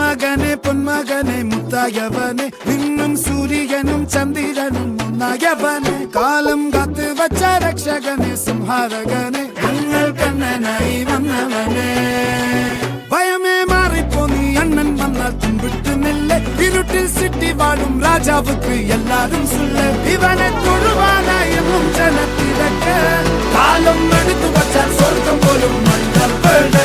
മകനെ പൊന്മകനെ മുത്തായവനെ നിന്നും സൂര്യനും ചന്ദ്രനും ഒന്നായവനെ കാലം കാത്ത് വച്ച രക്ഷകനെ സംഹാരകനെ ഞങ്ങൾ കണ്ണനായി വന്നവനെ ഭയമേ മാറിപ്പോ നീ അണ്ണൻ വന്നാൽ തുമ്പിട്ട് നില്ല ഇരുട്ടിൽ സിറ്റി വാഴും രാജാവുക്ക് എല്ലാരും സുല്ല ഇവനെ തൊഴുവാനായും ജനത്തിരക്ക് കാലം എടുത്തു വച്ചാൽ സ്വർഗം പോലും മണ്ണൽ വീട്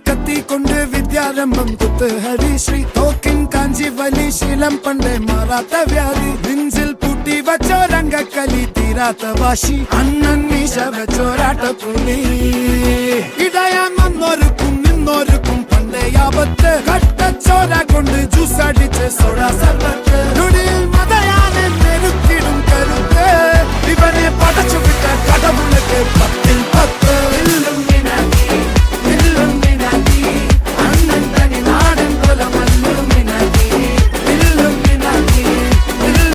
കത്തിക്കൊണ്ട് വിദ്യാരംഭം കുത്ത് ഹരിശ്രീ തോക്കിൻ കാഞ്ചി വലി ശീലം പണ്ടേ മാറാത്ത വ്യാധി നെഞ്ചിൽ പൂട്ടി വച്ചോരംഗക്കലി തീരാത്ത വാശി അണ്ണൻ മീശ വെച്ചോരാട്ട പുലി